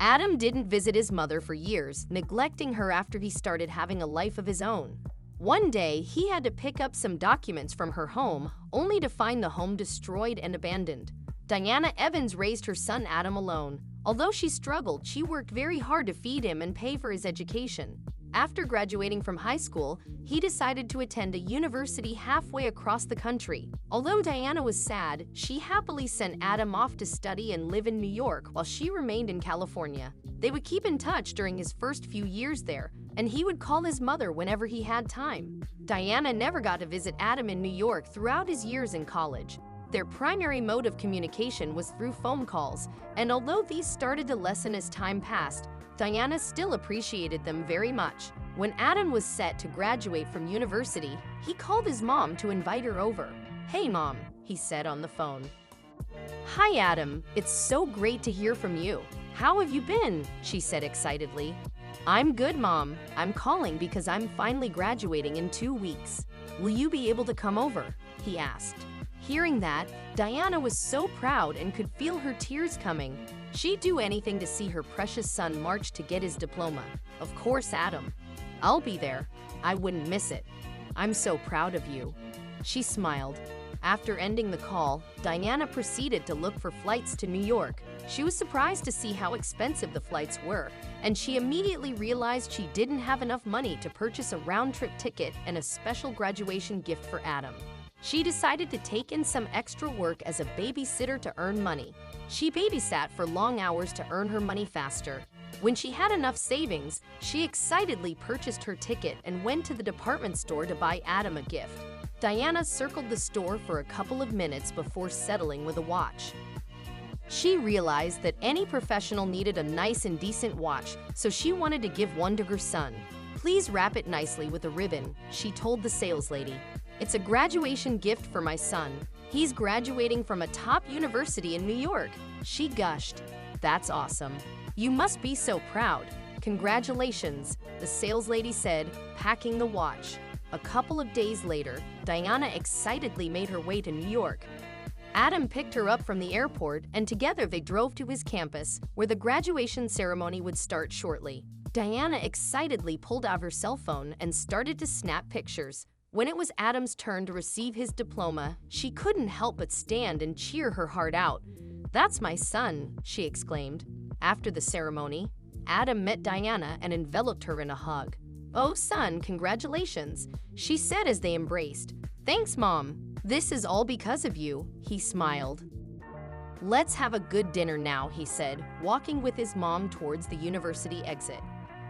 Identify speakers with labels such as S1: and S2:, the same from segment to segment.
S1: Adam didn't visit his mother for years, neglecting her after he started having a life of his own. One day, he had to pick up some documents from her home, only to find the home destroyed and abandoned. Diana Evans raised her son Adam alone. Although she struggled, she worked very hard to feed him and pay for his education. After graduating from high school, he decided to attend a university halfway across the country. Although Diana was sad, she happily sent Adam off to study and live in New York while she remained in California. They would keep in touch during his first few years there, and he would call his mother whenever he had time. Diana never got to visit Adam in New York throughout his years in college. Their primary mode of communication was through phone calls, and although these started to lessen as time passed, Diana still appreciated them very much. When Adam was set to graduate from university, he called his mom to invite her over. "Hey mom," he said on the phone. "Hi Adam, it's so great to hear from you. How have you been?" she said excitedly. "I'm good, Mom. I'm calling because I'm finally graduating in 2 weeks. Will you be able to come over?" he asked. Hearing that, Diana was so proud and could feel her tears coming. She'd do anything to see her precious son march to get his diploma. Of course, Adam. "I'll be there. I wouldn't miss it. I'm so proud of you." She smiled. After ending the call, Diana proceeded to look for flights to New York. She was surprised to see how expensive the flights were, and she immediately realized she didn't have enough money to purchase a round-trip ticket and a special graduation gift for Adam. She decided to take in some extra work as a babysitter to earn money. She babysat for long hours to earn her money faster. When she had enough savings, she excitedly purchased her ticket and went to the department store to buy Adam a gift. Diana circled the store for a couple of minutes before settling with a watch. She realized that any professional needed a nice and decent watch, so she wanted to give one to her son. "Please wrap it nicely with a ribbon," she told the saleslady. "It's a graduation gift for my son. He's graduating from a top university in New York." She gushed. "That's awesome. You must be so proud. Congratulations," the saleslady said, packing the watch. A couple of days later, Diana excitedly made her way to New York. Adam picked her up from the airport, and together they drove to his campus, where the graduation ceremony would start shortly. Diana excitedly pulled out her cell phone and started to snap pictures. When it was Adam's turn to receive his diploma, she couldn't help but stand and cheer her heart out. "That's my son," she exclaimed. After the ceremony, Adam met Diana and enveloped her in a hug. "Oh, son, congratulations," she said as they embraced. "Thanks, Mom. This is all because of you," he smiled. "Let's have a good dinner now," he said, walking with his mom towards the university exit.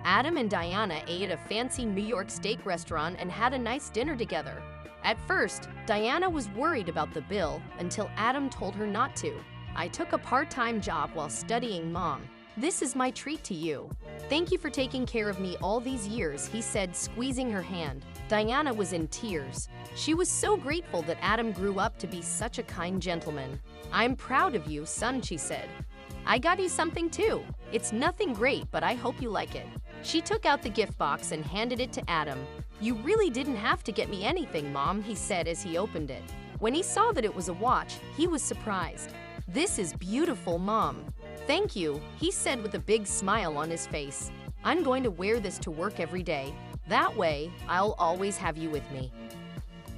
S1: Adam and Diana ate at a fancy New York steak restaurant and had a nice dinner together. At first, Diana was worried about the bill until Adam told her not to. "I took a part-time job while studying, Mom. This is my treat to you. Thank you for taking care of me all these years," he said, squeezing her hand. Diana was in tears. She was so grateful that Adam grew up to be such a kind gentleman. "I'm proud of you, son," she said. "I got you something too. It's nothing great, but I hope you like it." She took out the gift box and handed it to Adam. "You really didn't have to get me anything, Mom," he said as he opened it. When he saw that it was a watch, he was surprised. "This is beautiful, Mom." "Thank you," he said with a big smile on his face. "I'm going to wear this to work every day. That way, I'll always have you with me."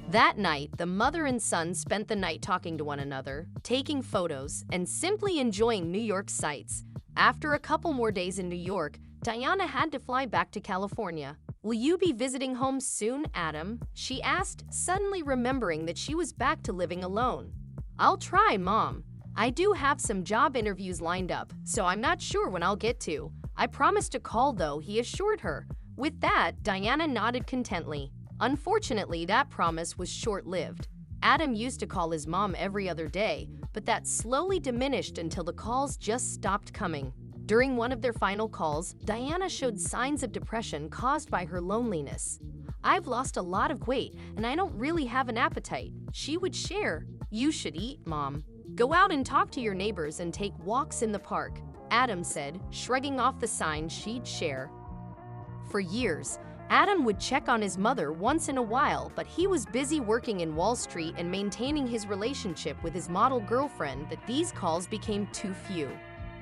S1: That night, the mother and son spent the night talking to one another, taking photos, and simply enjoying New York sights. After a couple more days in New York, Diana had to fly back to California. "Will you be visiting home soon, Adam?" she asked, suddenly remembering that she was back to living alone. "I'll try, Mom. I do have some job interviews lined up, so I'm not sure when I'll get to. I promise to call, though," he assured her. With that, Diana nodded contently. Unfortunately, that promise was short-lived. Adam used to call his mom every other day, but that slowly diminished until the calls just stopped coming. During one of their final calls, Diana showed signs of depression caused by her loneliness. "I've lost a lot of weight, and I don't really have an appetite," she would share. "You should eat, Mom. Go out and talk to your neighbors and take walks in the park," Adam said, shrugging off the signs she'd share. For years, Adam would check on his mother once in a while, but he was busy working in Wall Street and maintaining his relationship with his model girlfriend that these calls became too few.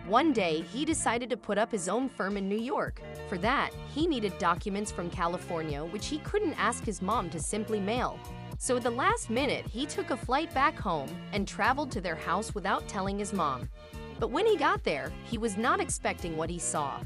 S1: One day, he decided to put up his own firm in New York. For that, he needed documents from California, which he couldn't ask his mom to simply mail. So at the last minute, he took a flight back home and traveled to their house without telling his mom. But when he got there, he was not expecting what he saw.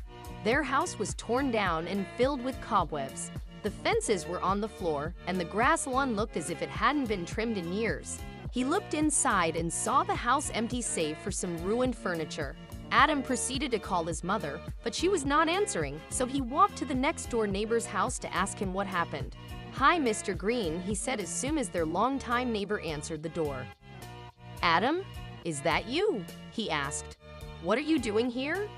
S1: Their house was torn down and filled with cobwebs. The fences were on the floor, and the grass lawn looked as if it hadn't been trimmed in years. He looked inside and saw the house empty save for some ruined furniture. Adam proceeded to call his mother, but she was not answering, so he walked to the next-door neighbor's house to ask him what happened. "Hi, Mr. Green," he said as soon as their longtime neighbor answered the door. "Adam, is that you?" he asked. "What are you doing here?"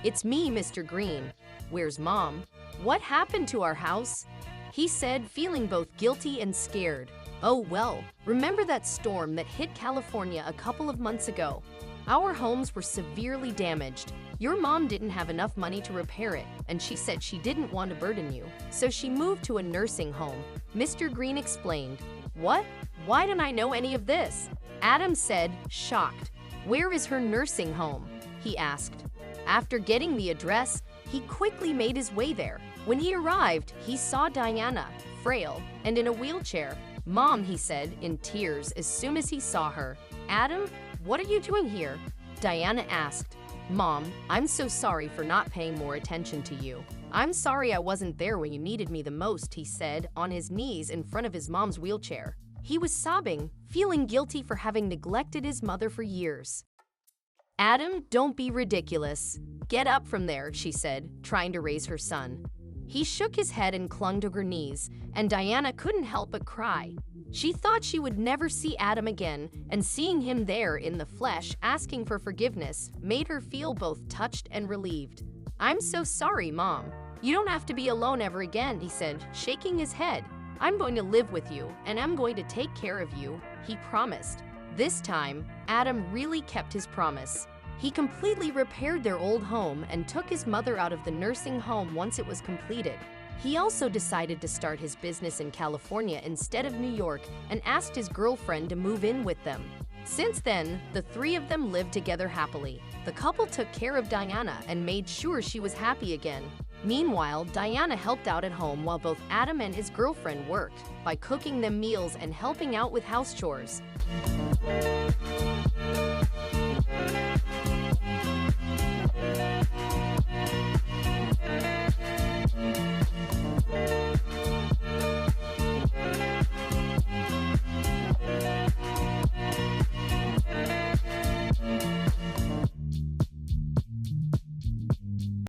S1: "It's me, Mr. Green. Where's Mom? What happened to our house?" he said, feeling both guilty and scared. "Oh well, remember that storm that hit California a couple of months ago? Our homes were severely damaged. Your mom didn't have enough money to repair it, and she said she didn't want to burden you, so she moved to a nursing home," Mr. Green explained. "What? Why didn't I know any of this?" Adam said, shocked. "Where is her nursing home?" he asked. After getting the address, he quickly made his way there. When he arrived, he saw Diana, frail and in a wheelchair. "Mom," he said, in tears as soon as he saw her. "Adam, what are you doing here?" Diana asked. "Mom, I'm so sorry for not paying more attention to you. I'm sorry I wasn't there when you needed me the most," he said, on his knees in front of his mom's wheelchair. He was sobbing, feeling guilty for having neglected his mother for years. "Adam, don't be ridiculous. Get up from there," she said, trying to raise her son. He shook his head and clung to her knees, and Diana couldn't help but cry. She thought she would never see Adam again, and seeing him there in the flesh asking for forgiveness made her feel both touched and relieved. "I'm so sorry, Mom. You don't have to be alone ever again," he said, shaking his head. "I'm going to live with you, and I'm going to take care of you," he promised. This time, Adam really kept his promise. He completely repaired their old home and took his mother out of the nursing home once it was completed. He also decided to start his business in California instead of New York and asked his girlfriend to move in with them. Since then, the three of them lived together happily. The couple took care of Diana and made sure she was happy again. Meanwhile, Diana helped out at home while both Adam and his girlfriend worked by cooking them meals and helping out with house chores.